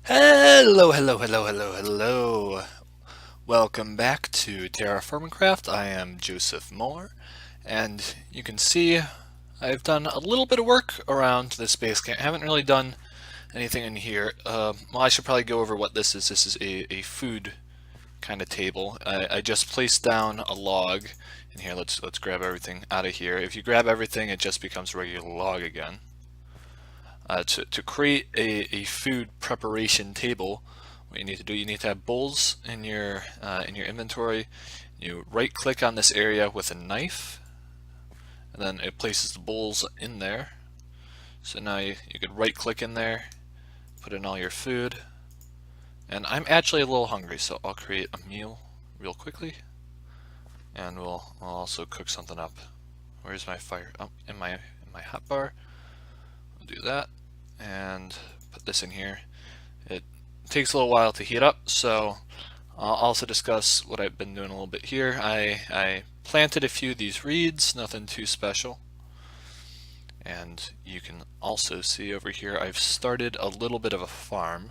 Hello, hello, hello, hello, hello. Welcome back to TerraFirmaCraft. I am Joseph Moore, and you can see I've done a little bit of work around this base camp. I haven't really done anything in here. Well, I should probably go over what this is. This is a food kind of table. I just placed down a log in here. Let's grab everything out of here. If you grab everything, it just becomes a regular log again. To create a food preparation table, what you need to do, you need to have bowls in your inventory. You right click on this area with a knife, and then it places the bowls in there. So now you could right click in there, put in all your food, and I'm actually a little hungry, so I'll create a meal real quickly, and I'll also cook something up. Where's my fire? Oh, in my hotbar. We'll do that and put this in here. It takes a little while to heat up, so I'll also discuss what I've been doing a little bit here. I planted a few of these reeds, nothing too special. And you can also see over here I've started a little bit of a farm,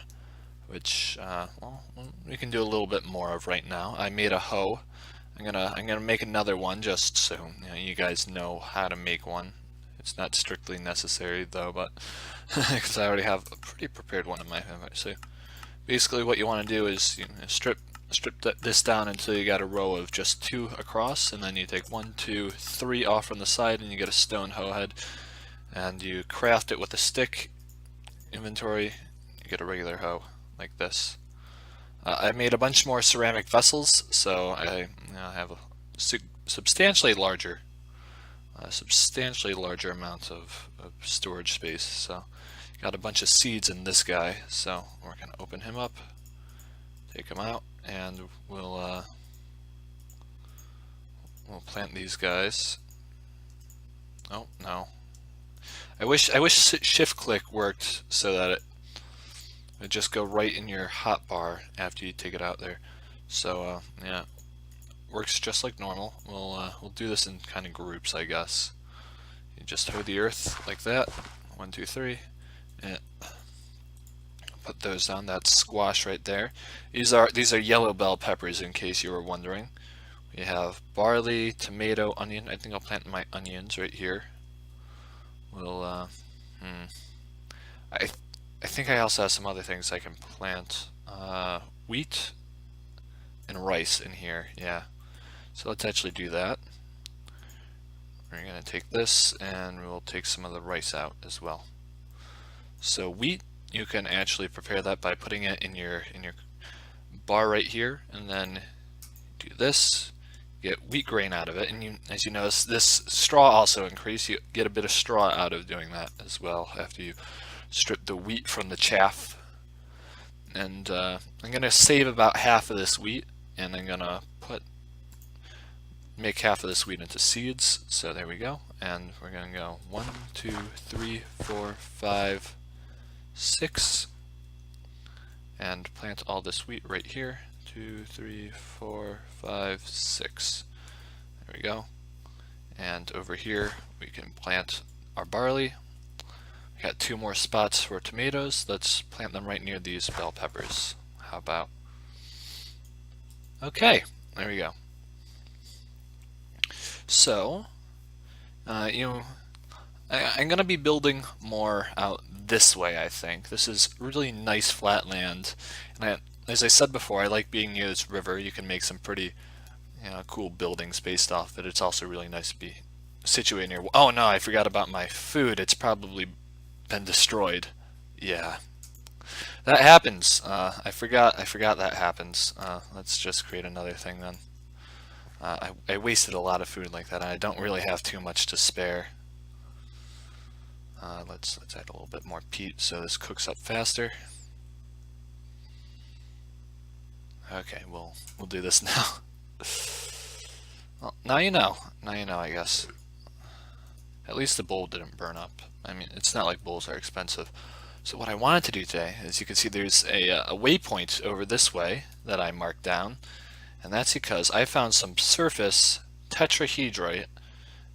which well, we can do a little bit more of right now. I made a hoe. I'm gonna make another one just so you guys know how to make one. It's not strictly necessary though, but because I already have a pretty prepared one in my inventory. So basically what you want to do is strip this down until you got a row of just 2 across, and then you take 1, 2, 3 off from the side and you get a stone hoe head, and you craft it with a stick. Inventory, you get a regular hoe like this. I made a bunch more ceramic vessels, so I have a substantially larger amount of storage space. So got a bunch of seeds in this guy, so we're gonna open him up, take him out, and we'll plant these guys. Oh no! I wish shift click worked so that it would just go right in your hotbar after you take it out there. So yeah, works just like normal. We'll do this in kind of groups, I guess. You just hoe the earth like that. 1, 2, 3. And put those down. That's squash right there. These are yellow bell peppers, in case you were wondering. We have barley, tomato, onion. I think I'll plant my onions right here. We'll I think I also have some other things I can plant. Wheat and rice in here. Yeah. So let's actually do that. We're going to take this and we'll take some of the rice out as well. So wheat, you can actually prepare that by putting it in your bar right here, and then do this, get wheat grain out of it, and as you notice, this straw also increases. You get a bit of straw out of doing that as well after you strip the wheat from the chaff. And I'm going to save about half of this wheat, and I'm going to make half of this wheat into seeds. So there we go, and we're going to go 1, 2, 3, 4, 5, 6, and plant all this wheat right here. 2, 3, 4, 5, 6. There we go. And over here we can plant our barley. We got 2 more spots for tomatoes. Let's plant them right near these bell peppers. How about? Okay, there we go. So, I'm going to be building more out this way, I think. This is really nice flat land. And as I said before, I like being near this river. You can make some pretty cool buildings based off it. It's also really nice to be situated near... Oh no, I forgot about my food. It's probably been destroyed. Yeah. That happens. I forgot that happens. Let's just create another thing then. I wasted a lot of food like that, and I don't really have too much to spare. Let's add a little bit more peat so this cooks up faster. Okay, we'll do this now. Well, now you know. Now you know, I guess. At least the bowl didn't burn up. I mean, it's not like bowls are expensive. So what I wanted to do today, as you can see, there's a waypoint over this way that I marked down, and that's because I found some surface tetrahedrite,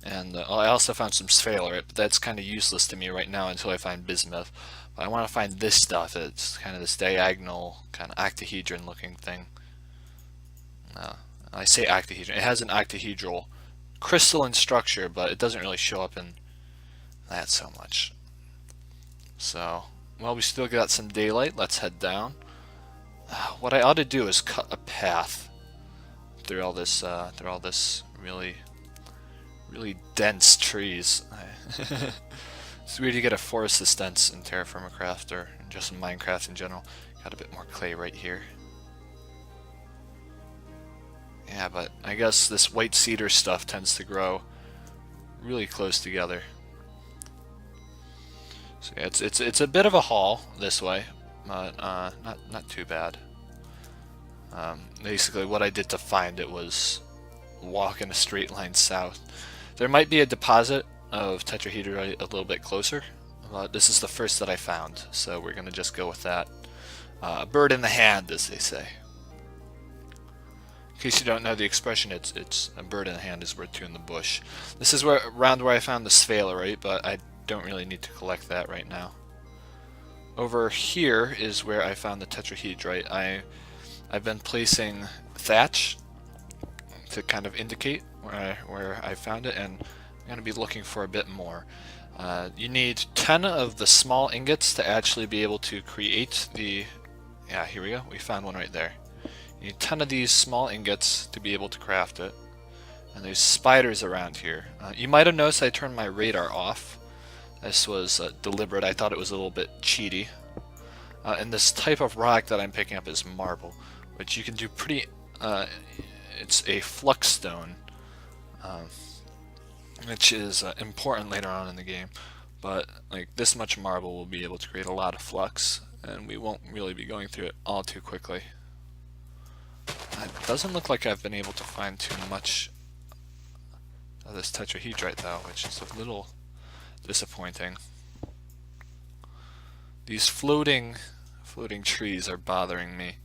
and I also found some sphalerite, but that's kind of useless to me right now until I find bismuth. But I want to find this stuff. It's kind of this diagonal, kind of octahedron looking thing. I say octahedron. It has an octahedral crystalline structure, but it doesn't really show up in that so much. So, well, we still got some daylight. Let's head down. What I ought to do is cut a path through all this really, really dense trees. It's weird to get a forest this dense in TerraFirmaCraft or just in Minecraft in general. Got a bit more clay right here. Yeah, but I guess this white cedar stuff tends to grow really close together. So yeah, it's a bit of a haul this way, but not too bad. Basically, what I did to find it was walk in a straight line south. There might be a deposit of tetrahedrite a little bit closer, but this is the first that I found, so we're gonna just go with that. Bird in the hand, as they say. In case you don't know the expression, it's a bird in the hand is worth two in the bush. This is around where I found the sphalerite, but I don't really need to collect that right now. Over here is where I found the tetrahedrite. I've been placing thatch to kind of indicate where I found it, and I'm going to be looking for a bit more. You need 10 of the small ingots to actually be able to create the... Yeah, here we go. We found one right there. You need 10 of these small ingots to be able to craft it. And there's spiders around here. You might have noticed I turned my radar off. This was deliberate. I thought it was a little bit cheaty. And this type of rock that I'm picking up is marble, which you can do pretty... it's a flux stone, which is important later on in the game. But like this much marble will be able to create a lot of flux, and we won't really be going through it all too quickly. It doesn't look like I've been able to find too much of this tetrahedrite though, which is a little disappointing. These floating trees are bothering me.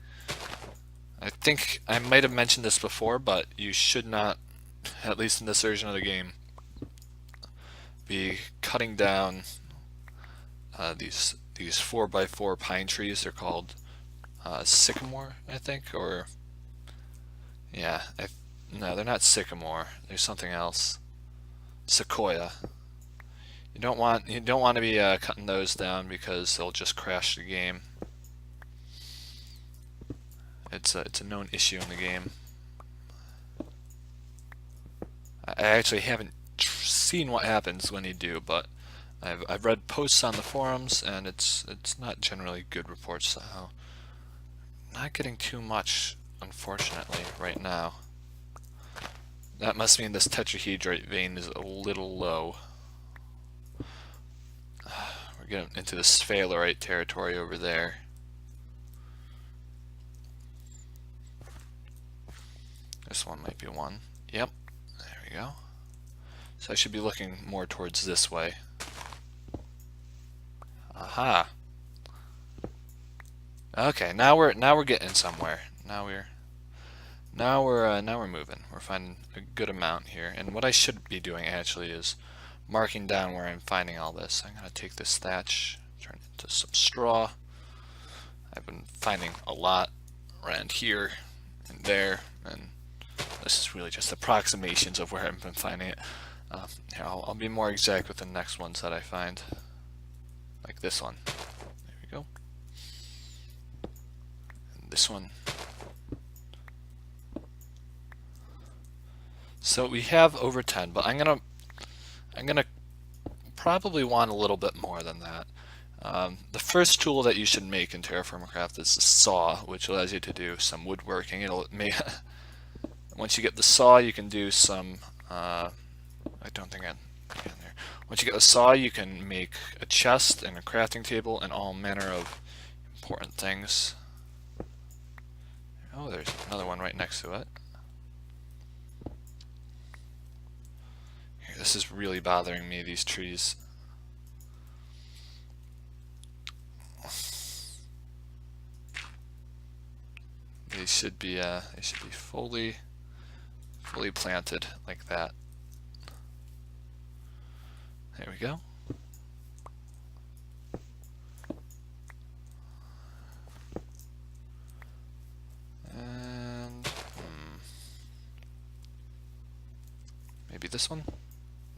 I think I might have mentioned this before, but you should not, at least in this version of the game, be cutting down these 4x4 pine trees. They're called sycamore, I think, or yeah, no, they're not sycamore. There's something else. Sequoia. You don't want to be cutting those down because they'll just crash the game. It's a known issue in the game. I actually haven't seen what happens when you do, but I've read posts on the forums, and it's not generally good reports. So not getting too much, unfortunately, right now. That must mean this tetrahedrite vein is a little low. We're getting into the sphalerite territory over there. This one might be one. Yep, there we go. So I should be looking more towards this way. Aha. Okay, now we're getting somewhere. Now we're moving. We're finding a good amount here. And what I should be doing actually is marking down where I'm finding all this. I'm gonna take this thatch, turn it into some straw. I've been finding a lot around here and there, and this is really just approximations of where I've been finding it. Here, I'll be more exact with the next ones that I find, like this one. There we go. And this one. So we have over 10, but I'm gonna probably want a little bit more than that. The first tool that you should make in TerraFirmaCraft is the saw, which allows you to do some woodworking. Once you get the saw, you can do some. I don't think I'm in there. Once you get the saw, you can make a chest and a crafting table and all manner of important things. Oh, there's another one right next to it. Here, this is really bothering me, these trees. They should be fully planted like that. There we go. Maybe this one?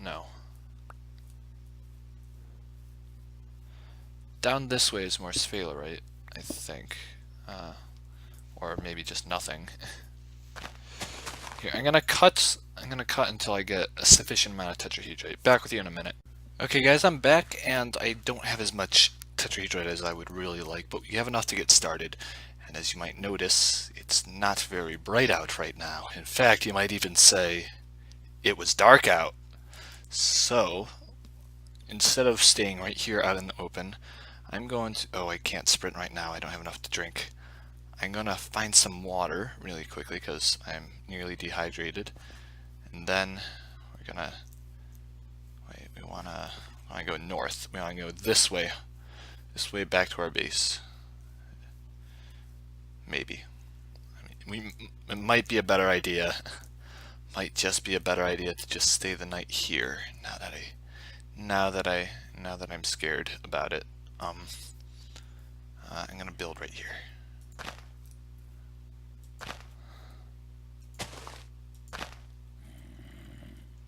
No. Down this way is more sphalerite, I think. Or maybe just nothing. Here, I'm gonna cut until I get a sufficient amount of tetrahedrite. Back with you in a minute. Okay guys, I'm back, and I don't have as much tetrahedrite as I would really like, but we have enough to get started. And as you might notice, it's not very bright out right now. In fact, you might even say it was dark out. So, instead of staying right here out in the open, I'm going to... Oh, I can't sprint right now. I don't have enough to drink. I'm going to find some water really quickly because I'm nearly dehydrated. And then we're going to... Wait, we want to go north. We want to go this way. This way back to our base. Maybe. I mean, it might be a better idea. Might just be a better idea to just stay the night here. Now that I'm scared about it. I'm gonna build right here.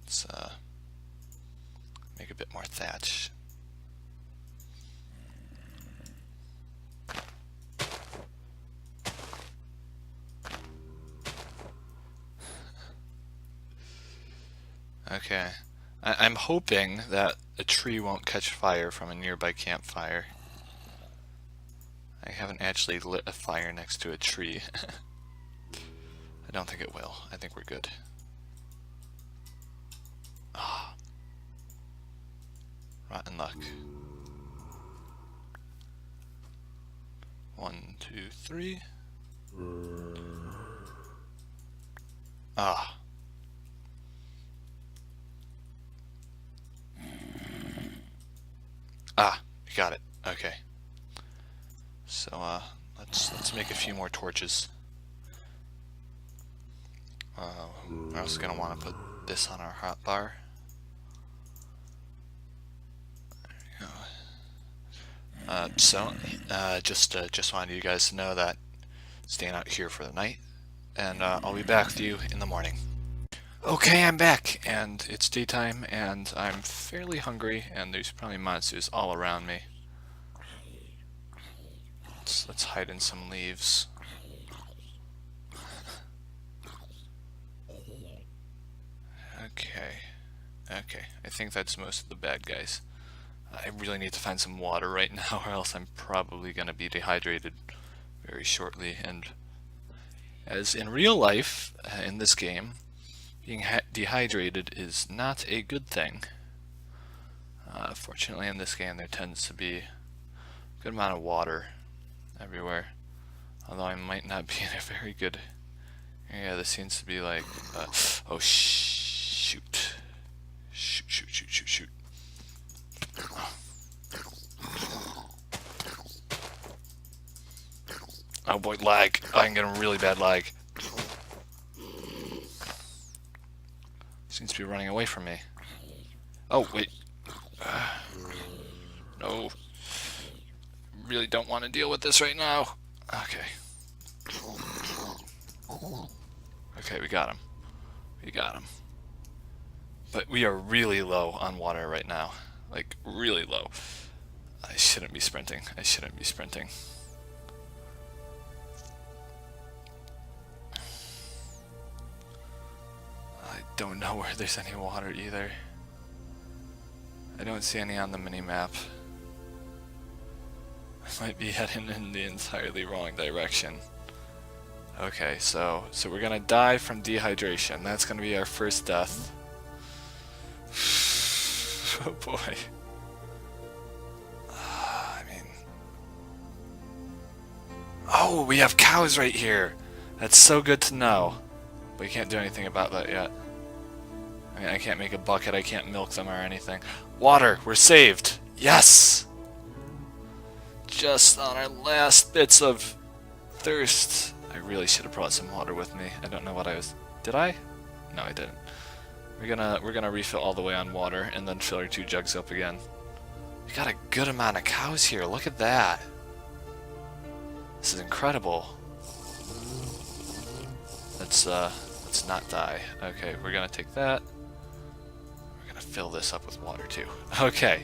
Let's make a bit more thatch. Okay. I'm hoping that a tree won't catch fire from a nearby campfire. I haven't actually lit a fire next to a tree. I don't think it will. I think we're good. Ah. Rotten luck. 1, 2, 3. Ah. Ah, we got it. Okay. So let's make a few more torches. We're also gonna want to put this on our hotbar. There we go. Just wanted you guys to know that staying out here for the night, and I'll be back with you in the morning. Okay, I'm back, and it's daytime, and I'm fairly hungry, and there's probably monsters all around me. Let's hide in some leaves. Okay, I think that's most of the bad guys. I really need to find some water right now, or else I'm probably going to be dehydrated very shortly, and as in real life, in this game, being dehydrated is not a good thing. Fortunately in this game there tends to be a good amount of water everywhere, although I might not be in a very good area. This seems to be like, oh shoot. Shoot. Oh boy, lag. I'm getting really bad lag. Seems to be running away from me. Oh, wait. No. Really don't want to deal with this right now. Okay. Okay, we got him. But we are really low on water right now. Like, really low. I shouldn't be sprinting. I don't know where there's any water either. I don't see any on the mini-map. I might be heading in the entirely wrong direction. Okay, so we're gonna die from dehydration. That's gonna be our first death. Oh boy. Oh, we have cows right here. That's so good to know. But we can't do anything about that yet. I mean, I can't make a bucket, I can't milk them or anything. Water, we're saved. Yes! Just on our last bits of thirst. I really should have brought some water with me. I don't know what I was... Did I? No, I didn't. We're gonna refill all the way on water and then fill our 2 jugs up again. We got a good amount of cows here. Look at that. This is incredible. Let's not die. Okay, we're gonna take that. gonna fill this up with water too. Okay.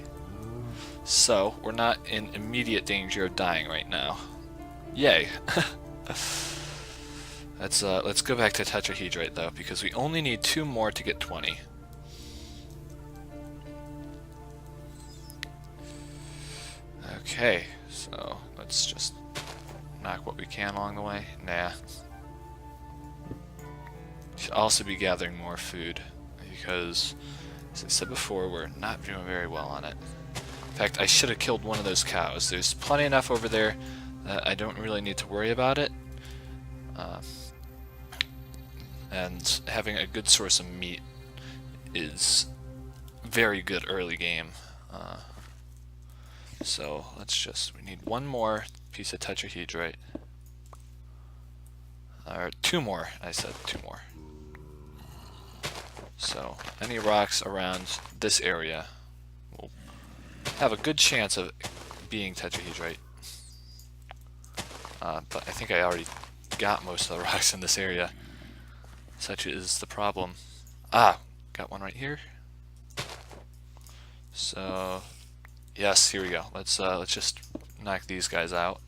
So, we're not in immediate danger of dying right now. Yay. Let's go back to tetrahedrite though, because we only need 2 more to get 20. Okay, so let's just knock what we can along the way. Nah. Should also be gathering more food, because, as I said before, we're not doing very well on it. In fact, I should have killed one of those cows. There's plenty enough over there that I don't really need to worry about it. And having a good source of meat is very good early game. So we need 1 more piece of tetrahedrite. Or 2 more, I said 2 more. So any rocks around this area will have a good chance of being tetrahedrite. But I think I already got most of the rocks in this area. Such is the problem. Ah, got one right here. So, yes, here we go. Let's just knock these guys out.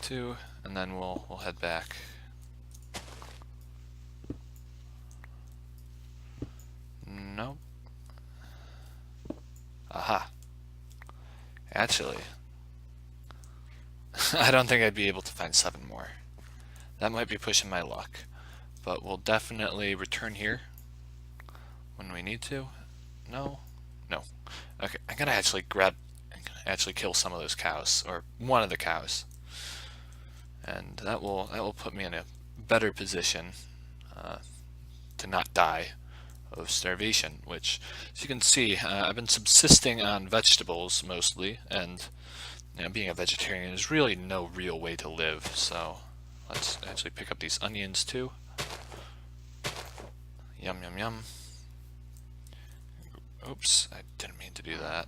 2, and then we'll head back. Nope. Aha. Actually, I don't think I'd be able to find 7 more. That might be pushing my luck, but we'll definitely return here when we need to. No? No. Okay, I'm gonna actually kill some of those cows, or one of the cows. And that will put me in a better position to not die of starvation, which, as you can see, I've been subsisting on vegetables mostly, and being a vegetarian is really no real way to live, so let's actually pick up these onions too. Yum, yum, yum. Oops, I didn't mean to do that.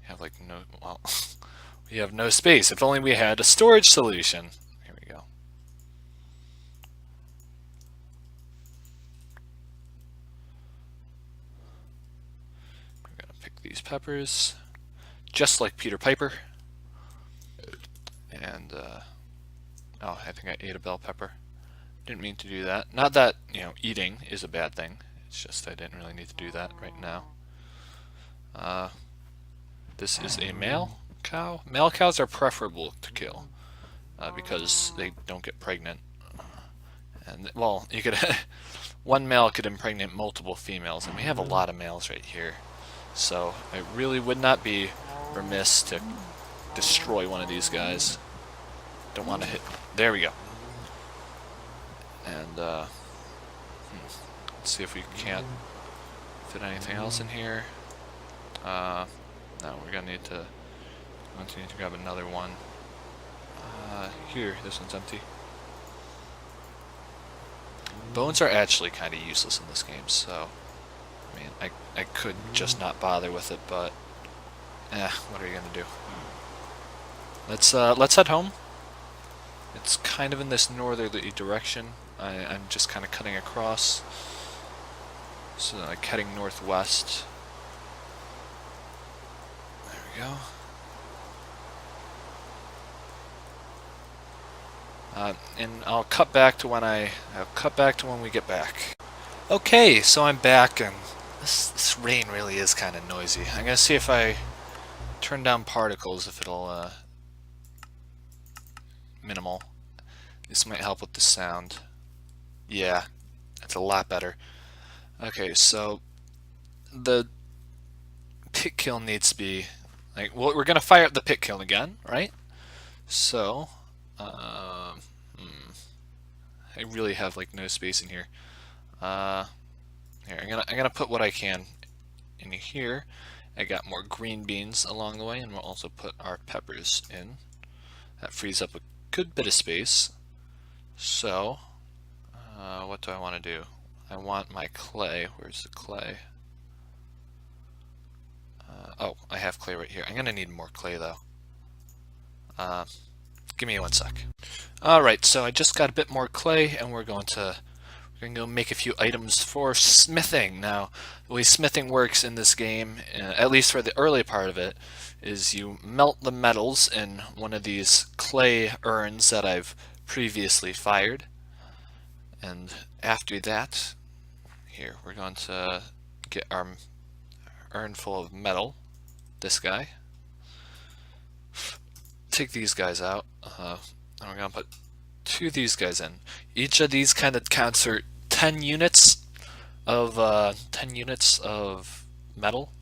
We have like no, well, we have no space. If only we had a storage solution. Here we go. We're gonna pick these peppers, just like Peter Piper. And, oh, I think I ate a bell pepper. Didn't mean to do that. Not that, eating is a bad thing. It's just I didn't really need to do that right now. This is a male cow. Male cows are preferable to kill because they don't get pregnant. And, well, you could one male could impregnate multiple females, and we have a lot of males right here. So I really would not be remiss to destroy one of these guys. Don't want to hit. There we go. And let's see if we can't fit anything else in here. No, we're gonna need to grab another one. Here, this one's empty. Bones are actually kind of useless in this game, so I mean, I could just not bother with it, but what are you gonna do? Let's head home. It's kind of in this northerly direction. I'm just kind of cutting across, so like heading northwest. There we go. And I'll cut back to when we get back. Okay, so I'm back, and this rain really is kind of noisy. I'm gonna see if I turn down particles, if it'll minimal. This might help with the sound. Yeah, that's a lot better. Okay, so the pit kiln needs to be like, well, we're gonna fire up the pit kiln again, right? So I really have like no space in here. Here, I'm gonna put what I can in here. I got more green beans along the way, and we'll also put our peppers in. That frees up a good bit of space. So what do I want to do? I want my clay. Where's the clay? Oh, I have clay right here. I'm gonna need more clay though. Give me 1 sec. Alright, so I just got a bit more clay, and we're going to going to go make a few items for smithing. Now, the way smithing works in this game, at least for the early part of it, is you melt the metals in one of these clay urns that I've previously fired. And after that, here, we're going to get our urn full of metal, this guy. Take these guys out, and we're going to put 2 of these guys in. Each of these kind of counts for 10 units of metal.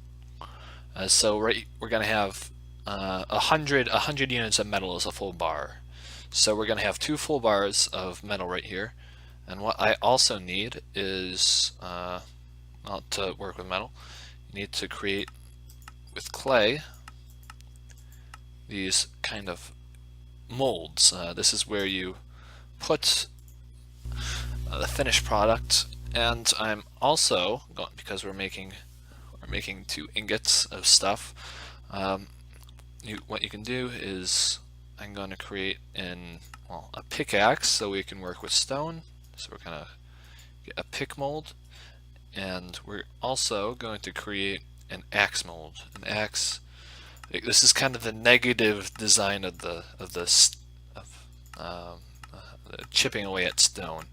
So we're going to have 100 units of metal as a full bar. So we're going to have 2 full bars of metal right here. And what I also need is, to work with metal, you need to create with clay these kind of molds. This is where you put the finished product, and I'm also going, because we're making 2 ingots of stuff. What you can do is I'm going to create a pickaxe so we can work with stone. So we're going to get a pick mold, and we're also going to create an axe mold. An axe. This is kind of the negative design of the chipping away at stone.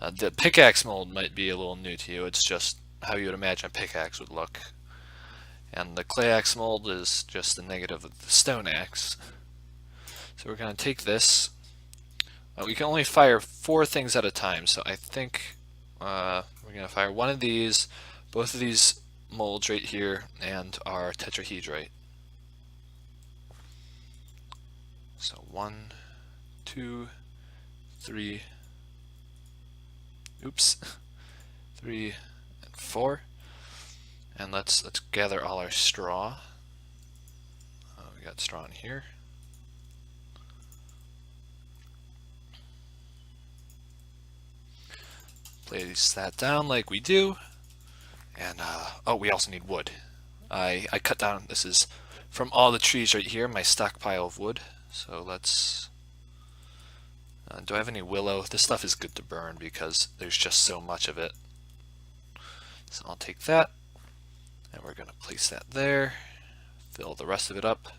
The pickaxe mold might be a little new to you. It's just how you would imagine a pickaxe would look. And the clay axe mold is just the negative of the stone axe. So we're going to take this. We can only fire 4 things at a time, so I think we're going to fire one of these, both of these molds right here, and our tetrahedrite. So 1, 2, 3, oops, 3 and 4, and let's gather all our straw. We got straw in here. Place that down like we do, and oh, we also need wood. I cut down. This is from all the trees right here, my stockpile of wood. So let's. Do I have any willow? This stuff is good to burn because there's just so much of it. So I'll take that, and we're going to place that there. Fill the rest of it up,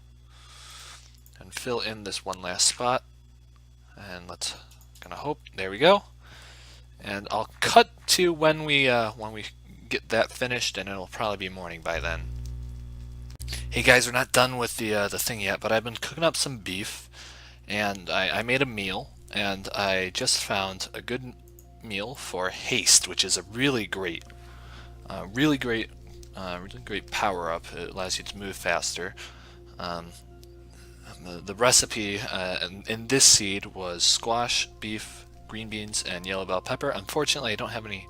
and fill in this one last spot. And let's gonna hope. There we go. And I'll cut to when we get that finished, and it'll probably be morning by then. Hey guys, we're not done with the thing yet, but I've been cooking up some beef, and I made a meal, and I just found a good meal for haste, which is a really great power-up. It allows you to move faster. The recipe in this seed was squash, beef, green beans, and yellow bell pepper. Unfortunately, I don't have any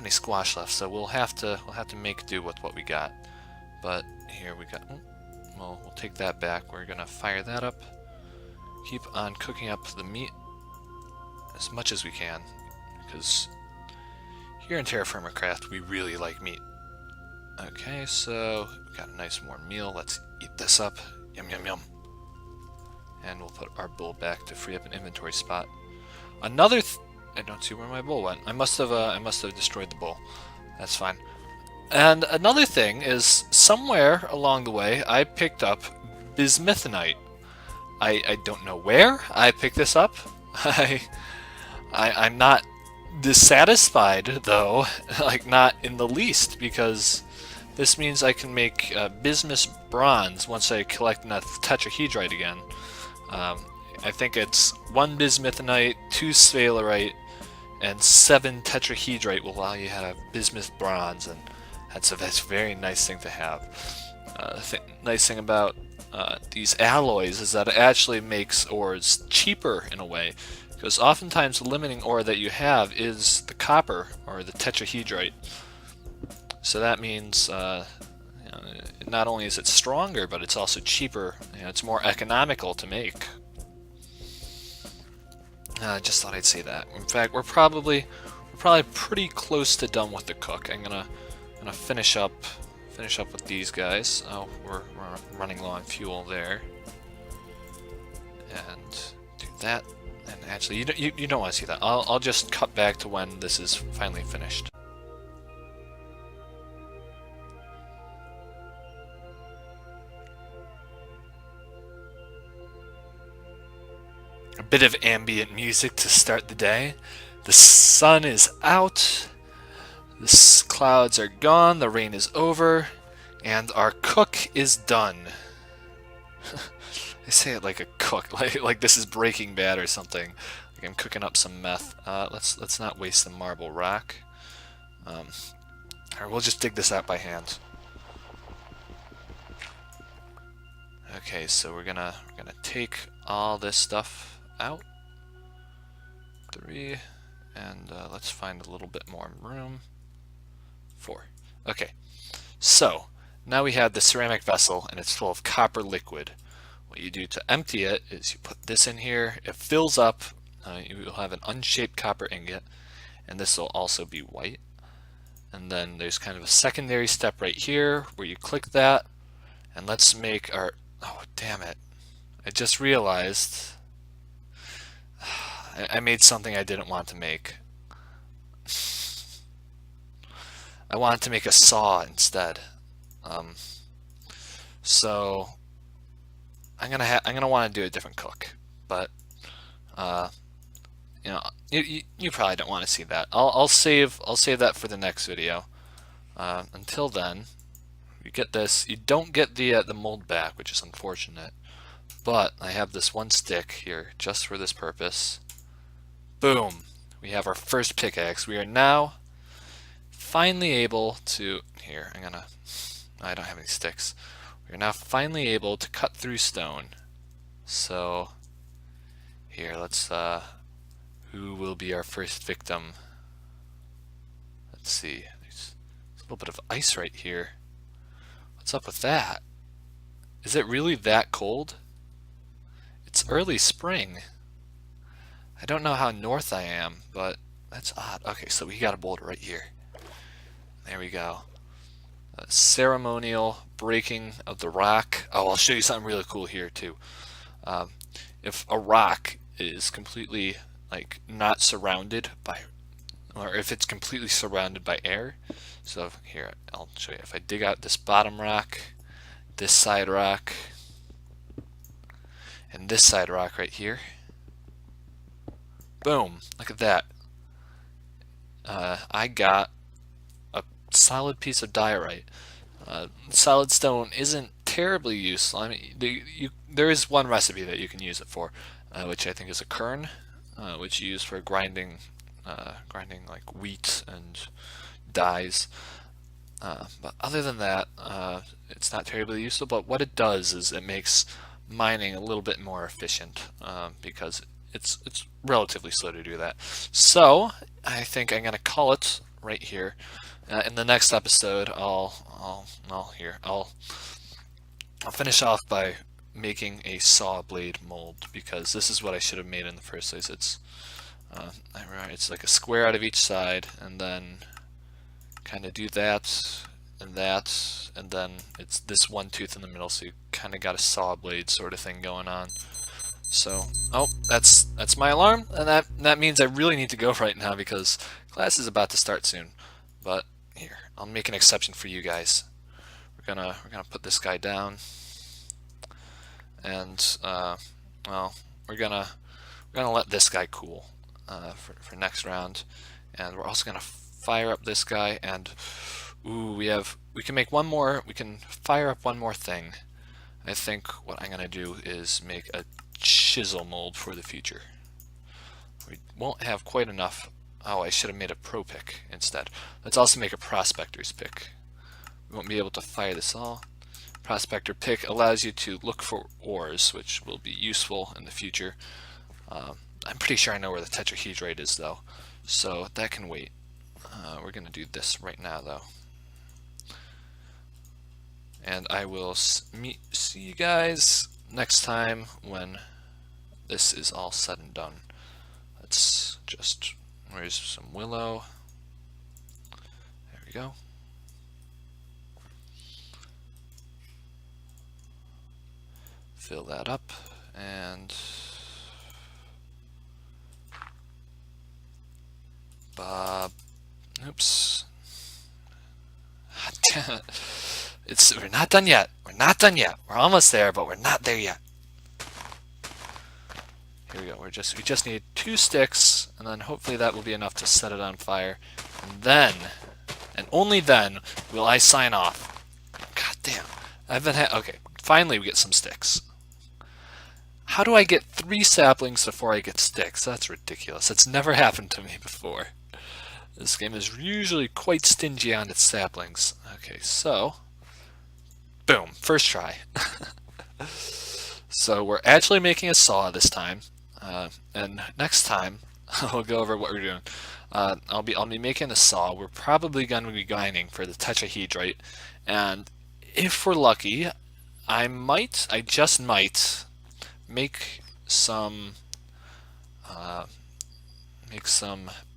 squash left, so we'll have to make do with what we got. But here we got. Well, we'll take that back. We're gonna fire that up. Keep on cooking up the meat as much as we can, because here in TerraFirmaCraft we really like meat. Okay, so we got a nice warm meal. Let's eat this up. Yum yum yum. And we'll put our bowl back to free up an inventory spot. Another I don't see where my bowl went. I must have destroyed the bowl. That's fine. And another thing is, somewhere along the way I picked up bismuthinite. I don't know where I picked this up. I'm not dissatisfied though, like not in the least, because this means I can make bismuth bronze once I collect enough tetrahedrite again. I think it's 1 bismuthinite, 2 sphalerite, and 7 tetrahedrite will allow you to have bismuth bronze, and that's a very nice thing to have. Nice thing about these alloys is that it actually makes ores cheaper in a way, because oftentimes the limiting ore that you have is the copper or the tetrahedrite. So that means not only is it stronger, but it's also cheaper. It's more economical to make. I just thought I'd say that. In fact, we're probably pretty close to done with the cook. I'm gonna finish up with these guys. Oh, we're running low on fuel there, and do that. And Actually, you don't want to see that. I'll just cut back to when this is finally finished. A bit of ambient music to start the day. The sun is out, the clouds are gone, the rain is over, and our cook is done. I say it like a cook, like this is Breaking Bad or something. Like I'm cooking up some meth. Let's not waste the marble rock. Or we'll just dig this out by hand. Okay, so we're gonna take all this stuff out. 3, and let's find a little bit more room. 4. Okay, so now we have the ceramic vessel and it's full of copper liquid. What you do to empty it is you put this in here, it fills up, you will have an unshaped copper ingot, and this will also be white. And then there's kind of a secondary step right here where you click that, and let's make our, oh damn it, I just realized I made something I didn't want to make. I wanted to make a saw instead. So I'm gonna want to do a different cook, but you know, you probably don't want to see that. I'll save that for the next video. Until then, you get this. You don't get the mold back, which is unfortunate. But I have this one stick here just for this purpose. Boom! We have our first pickaxe. We are now finally able to. Here, I don't have any sticks. We are now finally able to cut through stone. So here, let's. Who will be our first victim? Let's see. There's a little bit of ice right here. What's up with that? Is it really that cold? It's early spring. I don't know how north I am, but that's odd. Okay, so we got a boulder right here. There we go. A ceremonial breaking of the rock. Oh, I'll show you something really cool here too. If a rock is completely like not surrounded by, or if it's completely surrounded by air. So here, I'll show you. If I dig out this bottom rock, this side rock, and this side rock right here. Boom! Look at that. I got a solid piece of diorite. Solid stone isn't terribly useful. I mean, there is one recipe that you can use it for, which I think is a kern, which you use for grinding like wheat and dyes. But other than that, it's not terribly useful. But what it does is it makes mining a little bit more efficient because it's relatively slow to do that. So I think I'm gonna call it right here. In the next episode, I'll finish off by making a saw blade mold, because this is what I should have made in the first place. It's like a square out of each side, and then kind of do that, and then it's this one tooth in the middle, so you kind of got a saw blade sort of thing going on. So, oh, that's my alarm, and that means I really need to go right now because class is about to start soon. But here, I'll make an exception for you guys. We're gonna put this guy down, and well, we're gonna let this guy cool for next round, and we're also gonna fire up this guy, and ooh, we can make one more. We can fire up one more thing. I think what I'm gonna do is make a chisel mold for the future. We won't have quite enough. Oh, I should have made a pro pick instead. Let's also make a prospector's pick. We won't be able to fire this all. Prospector pick allows you to look for ores, which will be useful in the future. I'm pretty sure I know where the tetrahedrite is though, so that can wait. We're gonna do this right now though. And I will see you guys next time when this is all said and done. Let's just, where's some willow? There we go. Fill that up, and We're not done yet. We're not done yet. We're almost there, but we're not there yet. Here we go. We just need 2 sticks, and then hopefully that will be enough to set it on fire. And then, and only then, will I sign off. God damn. Okay, finally we get some sticks. How do I get 3 saplings before I get sticks? That's ridiculous. It's never happened to me before. This game is usually quite stingy on its saplings. Okay, so boom, first try. So we're actually making a saw this time, and next time we'll go over what we're doing. I'll be making a saw. We're probably going to be mining for the tetrahedrite, and if we're lucky, I just might make some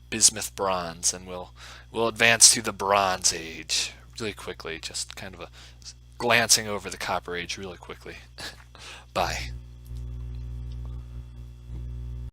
bismuth bronze, and we'll advance to the Bronze Age really quickly. Just kind of glancing over the Copper Age really quickly. Bye.